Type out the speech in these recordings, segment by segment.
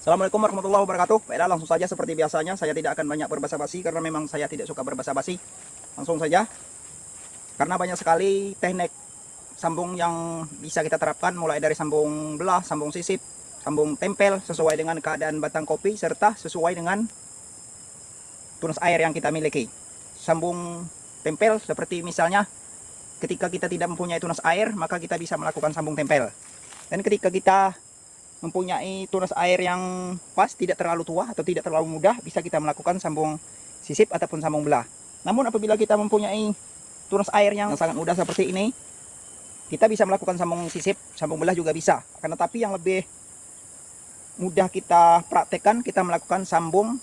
Assalamualaikum warahmatullahi wabarakatuh. Baiklah, langsung saja seperti biasanya, saya tidak akan banyak berbasa-basi karena memang saya tidak suka berbasa-basi. Langsung saja, karena banyak sekali teknik sambung yang bisa kita terapkan, mulai dari sambung belah, sambung sisip, sambung tempel sesuai dengan keadaan batang kopi serta sesuai dengan tunas air yang kita miliki. Sambung tempel seperti misalnya ketika kita tidak mempunyai tunas air, maka kita bisa melakukan sambung tempel. Dan ketika kita mempunyai tunas air yang pas, tidak terlalu tua atau tidak terlalu mudah, bisa kita melakukan sambung sisip ataupun sambung belah. Namun apabila kita mempunyai tunas air yang sangat mudah seperti ini, kita bisa melakukan sambung sisip, sambung belah juga bisa. Akan tetapi yang lebih mudah kita praktekkan, kita melakukan sambung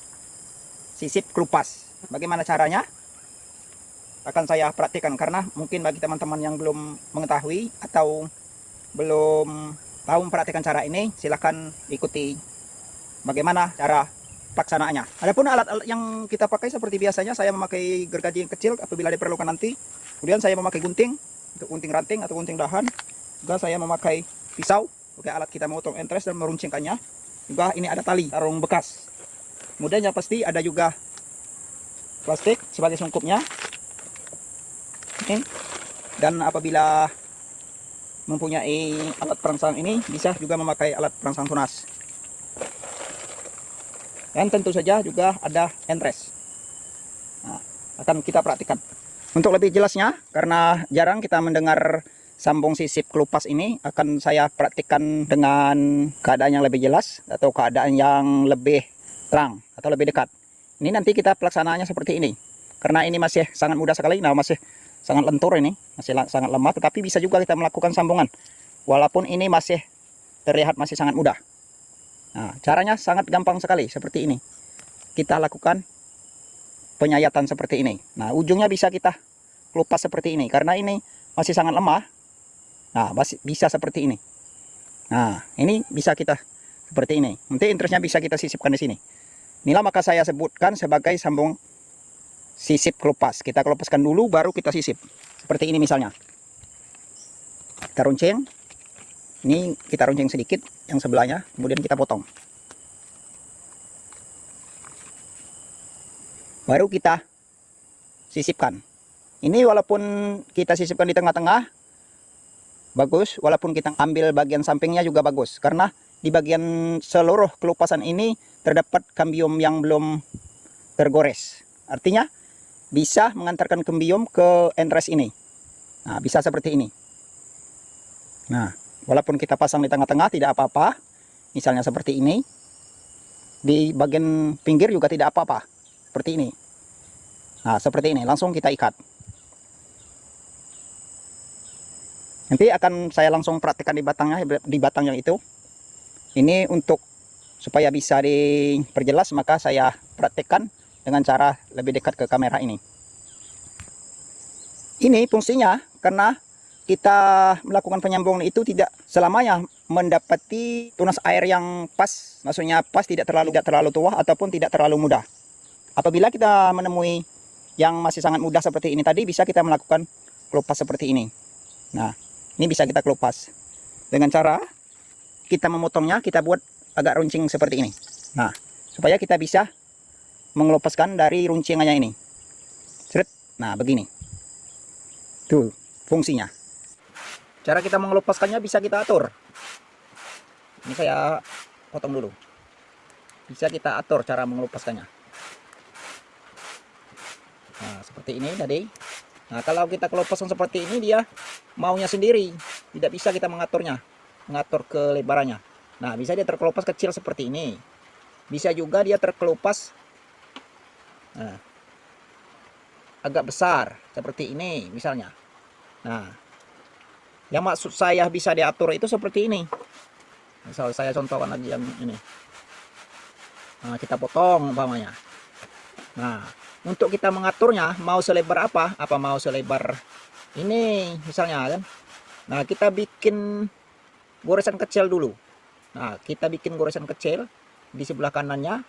sisip kelupas. Bagaimana caranya? Akan saya praktekkan, karena mungkin bagi teman-teman yang belum mengetahui atau belum tahu mempraktikkan cara ini, silahkan ikuti bagaimana cara pelaksanaannya. Adapun alat-alat yang kita pakai seperti biasanya, saya memakai gergaji yang kecil apabila diperlukan nanti. Kemudian saya memakai gunting untuk gunting ranting atau gunting dahan. Juga saya memakai pisau sebagai alat kita memotong entres dan meruncingkannya. Juga ini ada tali sarung bekas. Kemudian yang pasti ada juga plastik sebagai sungkupnya. Oke. Dan apabila mempunyai alat perangsang ini, bisa juga memakai alat perangsang tunas. Dan tentu saja juga ada entres. Nah, akan kita praktikkan. Untuk lebih jelasnya, karena jarang kita mendengar sambung sisip kelupas ini, akan saya praktikkan dengan keadaan yang lebih jelas atau keadaan yang lebih terang atau lebih dekat. Ini nanti kita pelaksanaannya seperti ini. Karena ini masih sangat mudah sekali, nah masih sangat lentur ini, masih sangat lemah, tetapi bisa juga kita melakukan sambungan walaupun ini masih terlihat masih sangat mudah. Nah, caranya sangat gampang sekali, seperti ini kita lakukan penyayatan seperti ini. Nah, ujungnya bisa kita kelupas seperti ini, karena ini masih sangat lemah. Nah, masih bisa seperti ini. Nah, ini bisa kita seperti ini. Nanti interestnya bisa kita sisipkan di sini. Inilah maka saya sebutkan sebagai sambung sisip kelupas. Kita kelupaskan dulu baru kita sisip. Seperti ini misalnya. Kita runcing. Ini kita runcing sedikit yang sebelahnya, kemudian kita potong. Baru kita sisipkan. Ini walaupun kita sisipkan di tengah-tengah bagus, walaupun kita ambil bagian sampingnya juga bagus, karena di bagian seluruh kelupasan ini terdapat kambium yang belum tergores. Artinya bisa mengantarkan kambium ke entres ini. Nah, bisa seperti ini. Nah, walaupun kita pasang di tengah-tengah tidak apa-apa. Misalnya seperti ini. Di bagian pinggir juga tidak apa-apa. Seperti ini. Nah, seperti ini. Langsung kita ikat. Nanti akan saya langsung praktikkan di batangnya, di batang yang itu. Ini untuk supaya bisa diperjelas, maka saya praktikkan dengan cara lebih dekat ke kamera ini. Ini fungsinya karena kita melakukan penyambungan itu tidak selamanya mendapati tunas air yang pas, maksudnya pas, tidak terlalu tua ataupun tidak terlalu muda. Apabila kita menemui yang masih sangat mudah seperti ini tadi, bisa kita melakukan kelupas seperti ini. Nah, ini bisa kita kelupas dengan cara kita memotongnya, kita buat agak runcing seperti ini. Nah, supaya kita bisa mengelupaskan dari runcingannya ini. Seret. Nah, begini. Tuh fungsinya. Cara kita mengelupaskannya bisa kita atur. Ini saya potong dulu. Bisa kita atur cara mengelupaskannya. Nah, seperti ini tadi. Nah, kalau kita kelupaskan seperti ini, dia maunya sendiri. Tidak bisa kita mengaturnya. Mengatur kelebarannya. Nah, bisa dia terkelupas kecil seperti ini. Bisa juga dia terkelupas nah, agak besar seperti ini misalnya. Nah, yang maksud saya bisa diatur itu seperti ini. Misal saya contohkan lagi yang ini. Nah, kita potong umpamanya. Nah, untuk kita mengaturnya mau selebar apa mau selebar ini misalnya kan. Nah, kita bikin goresan kecil dulu. Nah, kita bikin goresan kecil di sebelah kanannya.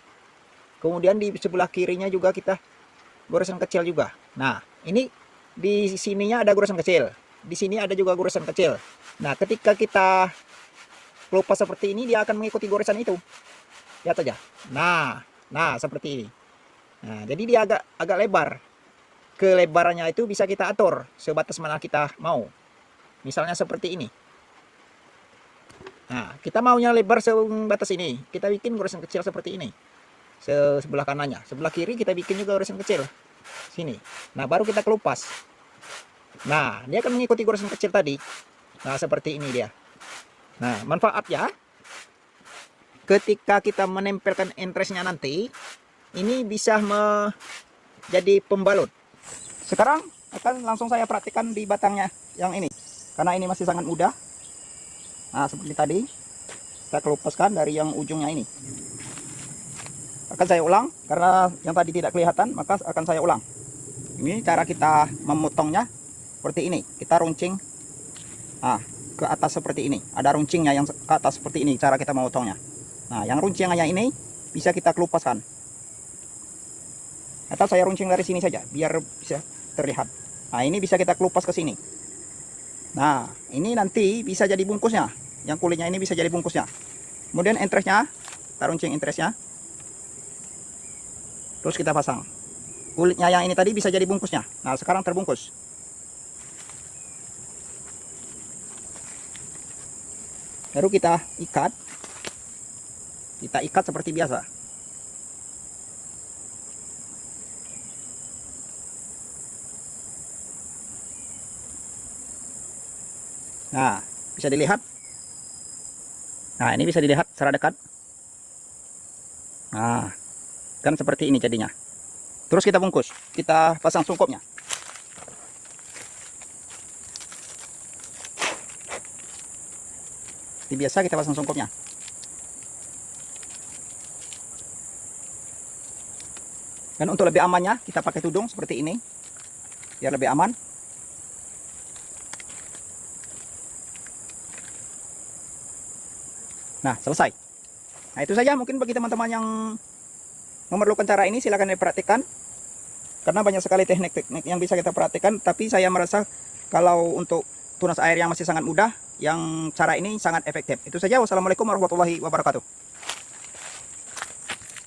Kemudian di sebelah kirinya juga kita goresan kecil juga. Nah, ini di sininya ada goresan kecil. Di sini ada juga goresan kecil. Nah, ketika kita kelupas seperti ini, dia akan mengikuti goresan itu. Lihat saja. Nah seperti ini. Nah, jadi dia agak lebar. Kelebarannya itu bisa kita atur sebatas mana kita mau. Misalnya seperti ini. Nah, kita maunya lebar sebatas ini. Kita bikin goresan kecil seperti ini. Sebelah kanannya. Sebelah kiri kita bikin juga goresan kecil. Sini. Nah, baru kita kelupas. Nah, dia akan mengikuti goresan kecil tadi. Nah, seperti ini dia. Nah, manfaatnya ketika kita menempelkan entresnya nanti, ini bisa menjadi pembalut. Sekarang akan langsung saya praktikkan di batangnya yang ini. Karena ini masih sangat mudah. Nah, seperti tadi. Kita kelupaskan dari yang ujungnya ini. Akan saya ulang. Karena yang tadi tidak kelihatan, maka akan saya ulang. Ini cara kita memotongnya. Seperti ini. Kita runcing. Nah, ke atas seperti ini. Ada runcingnya yang ke atas seperti ini. Cara kita memotongnya. Nah, yang runcingnya ini bisa kita kelupaskan. Atau saya runcing dari sini saja. Biar bisa terlihat. Nah, ini bisa kita kelupas ke sini. Nah, ini nanti bisa jadi bungkusnya. Yang kulitnya ini bisa jadi bungkusnya. Kemudian entresnya, kita runcing entresnya. Terus kita pasang. Kulitnya yang ini tadi bisa jadi bungkusnya. Nah, sekarang terbungkus. Baru kita ikat. Kita ikat seperti biasa. Nah, bisa dilihat. Nah, ini bisa dilihat secara dekat. Nah, kan seperti ini jadinya. Terus kita bungkus. Kita pasang sungkupnya. Seperti biasa kita pasang sungkupnya. Dan untuk lebih amannya, kita pakai tudung seperti ini. Biar lebih aman. Nah, selesai. Nah, itu saja mungkin bagi teman-teman yang memerlukan cara ini, silakan dipraktikkan. Karena banyak sekali teknik-teknik yang bisa kita praktikkan, tapi saya merasa kalau untuk tunas air yang masih sangat mudah, yang cara ini sangat efektif. Itu saja. Wassalamualaikum warahmatullahi wabarakatuh.